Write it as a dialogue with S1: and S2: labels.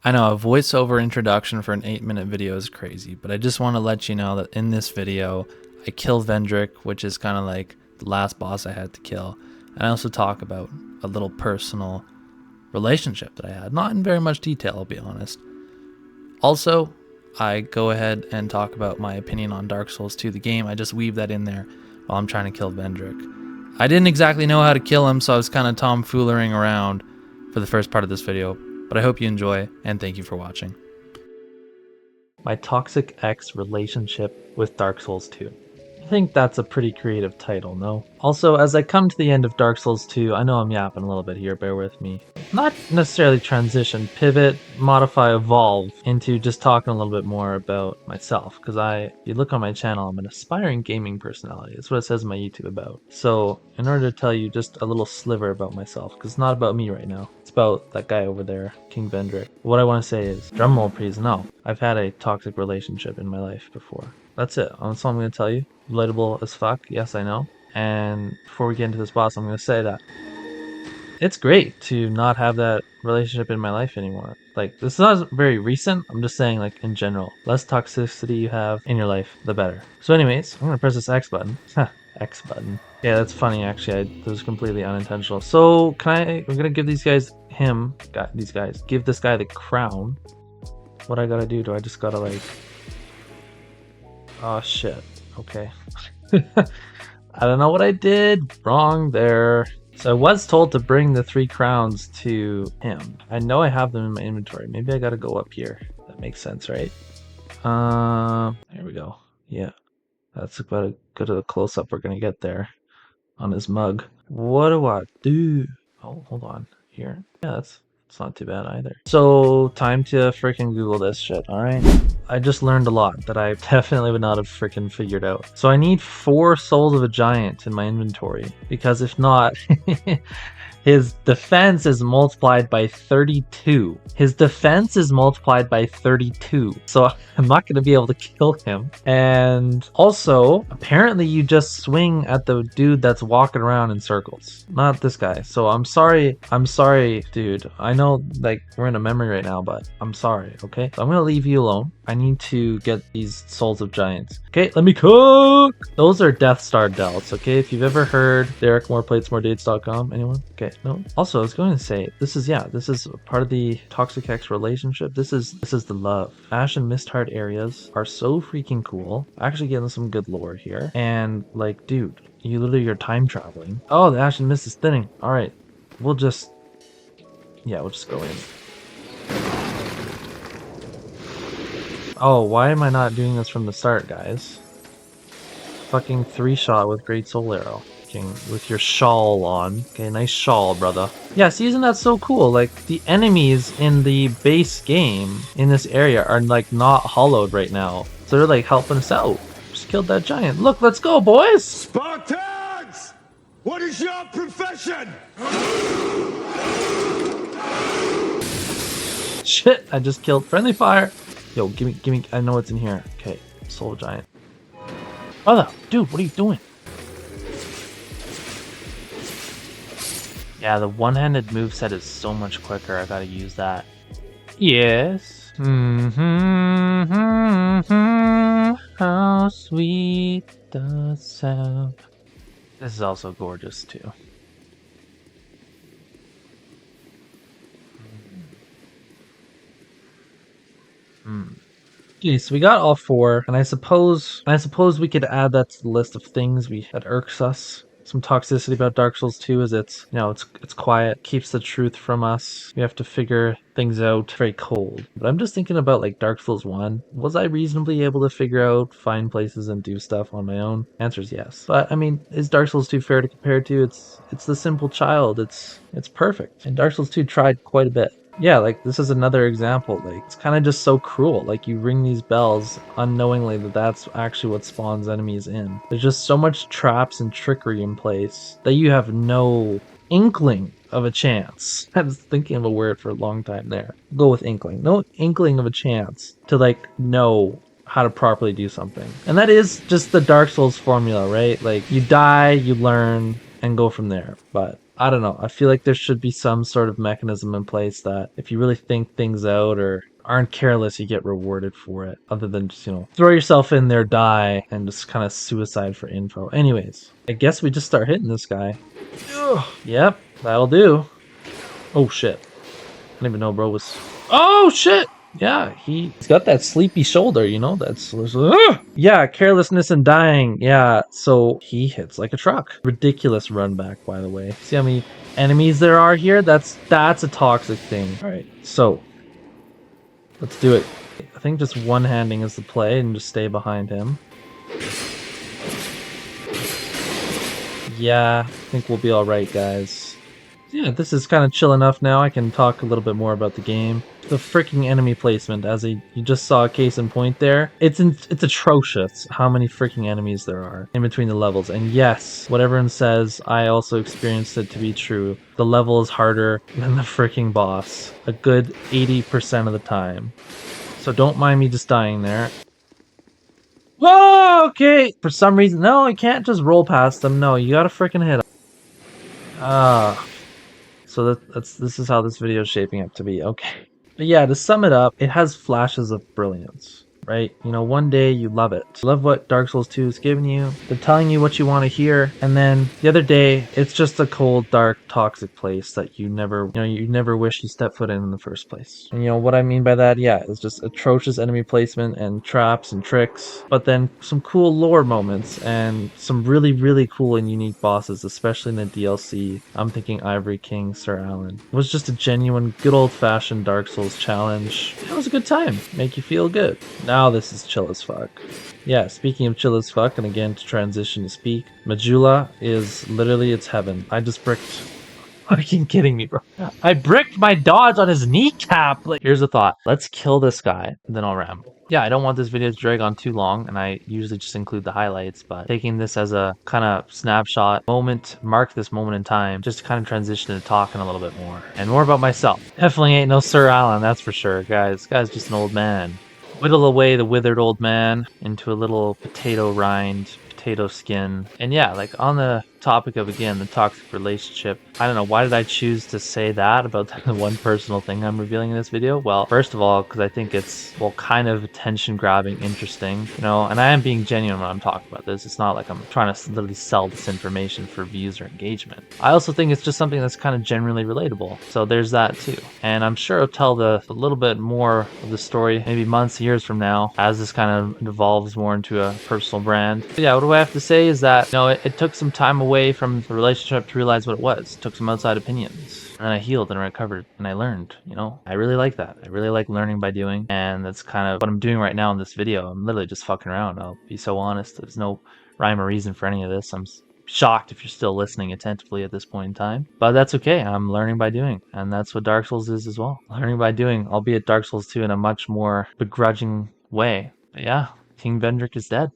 S1: I know a voiceover introduction for an 8-minute video is crazy, but I just want to let you know that in this video, I kill Vendrick, which is kind of like the last boss I had to kill. And I also talk about a little personal relationship that I had. Not in very much detail, I'll be honest. Also, I go ahead and talk about my opinion on Dark Souls 2, the game. I just weave that in there while I'm trying to kill Vendrick. I didn't exactly know how to kill him, so I was kind of tomfoolering around for the first part of this video. But I hope you enjoy, and thank you for watching. My Toxic Ex Relationship with Dark Souls 2. I think that's a pretty creative title, no? Also, as I come to the end of Dark Souls 2, I know I'm yapping a little bit here, bear with me. Not necessarily transition, pivot, modify, evolve into just talking a little bit more about myself, because if you look on my channel, I'm an aspiring gaming personality. That's what it says in my YouTube about. So, in order to tell you just a little sliver about myself, because it's not about me right now, it's about that guy over there, King Vendrick. What I want to say is, drumroll please, no. I've had a toxic relationship in my life before. That's it. That's all I'm going to tell you. Relatable as fuck. Yes, I know. And before we get into this boss, I'm going to say that it's great to not have that relationship in my life anymore. Like, this is not very recent. I'm just saying, like, in general. Less toxicity you have in your life, the better. So anyways, I'm going to press this X button. X button. Yeah, that's funny, actually. That was completely unintentional. So, we're going to give these guys, give this guy the crown. What I gotta do? Do I just gotta, like... Oh, shit. Okay. I don't know what I did wrong there. So I was told to bring the 3 crowns to him. I know I have them in my inventory. Maybe I gotta go up here. That makes sense, right? There we go. Yeah. That's about as good of a close-up we're gonna get there on his mug. What do I do? Oh, hold on. Here. Yeah, it's not too bad either. So, time to freaking Google this shit, alright? I just learned a lot that I definitely would not have freaking figured out. So I need 4 Souls of a Giant in my inventory, because if not, his defense is multiplied by 32. His defense is multiplied by 32. So I'm not going to be able to kill him. And also, apparently you just swing at the dude that's walking around in circles. Not this guy. So I'm sorry. I'm sorry, dude. I know, like, we're in a memory right now, but I'm sorry, okay? So I'm going to leave you alone. I need to get these Souls of Giants. Okay, let me cook! Those are Death Star delts, okay? If you've ever heard Derek MorePlatesMoreDates.com, anyone? Okay, no. Also, I was going to say, this is part of the Toxic Ex relationship. This is the love. Ash and Mistheart areas are so freaking cool. Actually getting some good lore here. And, like, dude, you literally are time traveling. Oh, the Ash and Mist is thinning. Alright, we'll just go in. Oh, why am I not doing this from the start, guys? Fucking 3-shot with Great Soul Arrow. With your shawl on. Okay, nice shawl, brother. Yeah, see, isn't that so cool? Like, the enemies in the base game in this area are, like, not hollowed right now. So they're, like, helping us out. Just killed that giant. Look, let's go, boys!
S2: Spartans! What is your profession?
S1: Shit, I just killed friendly fire. Yo, give me, I know what's in here. Okay, Soul Giant. Brother, dude, what are you doing? Yeah, the one-handed moveset is so much quicker. I gotta use that. Yes. How sweet the sound. This is also gorgeous too. Okay, so we got all 4, and I suppose we could add that to the list of things that irks us. Some toxicity about Dark Souls 2 is it's quiet, keeps the truth from us. We have to figure things out, very cold. But I'm just thinking about, like, Dark Souls 1. Was I reasonably able to figure out, find places and do stuff on my own? Answer is yes. But I mean, is Dark Souls 2 fair to compare to? It's the simple child. It's perfect. And Dark Souls 2 tried quite a bit. Yeah, like, this is another example. Like, it's kind of just so cruel. Like, you ring these bells unknowingly that's actually what spawns enemies in. There's just so much traps and trickery in place that you have no inkling of a chance. I was thinking of a word for a long time there. Go with inkling. No inkling of a chance to, like, know how to properly do something. And that is just the Dark Souls formula, right? Like, you die, you learn, and go from there. But I don't know. I feel like there should be some sort of mechanism in place that if you really think things out or aren't careless, you get rewarded for it. Other than just, throw yourself in there, die, and just kind of suicide for info. Anyways, I guess we just start hitting this guy. Ugh. Yep, that'll do. Oh shit. I didn't even know bro was... Oh shit! Yeah, he's got that sleepy shoulder, that's... Yeah, carelessness and dying. Yeah, so he hits like a truck. Ridiculous run back, by the way. See how many enemies there are here? That's a toxic thing. Alright, so let's do it. I think just one-handing is the play and just stay behind him. Yeah, I think we'll be alright, guys. Yeah, this is kind of chill enough now. I can talk a little bit more about the game. The freaking enemy placement, you just saw a case in point there. It's atrocious how many freaking enemies there are in between the levels. And yes, what everyone says, I also experienced it to be true. The level is harder than the freaking boss. A good 80% of the time. So don't mind me just dying there. Whoa, okay. For some reason, no, you can't just roll past them. No, you gotta freaking hit them. So this is how this video is shaping up to be. Okay. But yeah, to sum it up, it has flashes of brilliance, right? One day you love it. You love what Dark Souls 2 is giving you. They're telling you what you want to hear. And then the other day, it's just a cold, dark, toxic place that you never wish you stepped foot in the first place. And what I mean by that, yeah, it's just atrocious enemy placement and traps and tricks. But then some cool lore moments and some really, really cool and unique bosses, especially in the DLC. I'm thinking Ivory King, Sir Alan. It was just a genuine, good old-fashioned Dark Souls challenge. It was a good time. Make you feel good. Now this is chill as fuck. Yeah, speaking of chill as fuck, and again to transition to speak, Majula is literally its heaven. I just bricked... Are you kidding me, bro? I bricked my dodge on his kneecap! Here's a thought. Let's kill this guy, then I'll ramble. Yeah, I don't want this video to drag on too long, and I usually just include the highlights, but taking this as a kind of snapshot moment, mark this moment in time, just to kind of transition to talking a little bit more. And more about myself. Definitely ain't no Sir Alan, that's for sure, guys. This guy's just an old man. Whittle away the withered old man into a little potato rind, potato skin. And yeah, on the topic of, again, the toxic relationship, I don't know, why did I choose to say that about the one personal thing I'm revealing in this video? Well, first of all, because I think it's, kind of attention grabbing, interesting, and I am being genuine when I'm talking about this. It's not like I'm trying to literally sell this information for views or engagement. I also think it's just something that's kind of generally relatable. So there's that too. And I'm sure I'll tell a little bit more of the story, maybe months, years from now, as this kind of evolves more into a personal brand. But yeah, what do I have to say is that, it took some time away from the relationship to realize what it was. It took some outside opinions. And then I healed and recovered and I learned, I really like that. I really like learning by doing. And that's kind of what I'm doing right now in this video. I'm literally just fucking around. I'll be so honest. There's no rhyme or reason for any of this. I'm shocked if you're still listening attentively at this point in time. But that's okay. I'm learning by doing. And that's what Dark Souls is as well. Learning by doing, albeit Dark Souls 2 in a much more begrudging way. But yeah, King Vendrick is dead.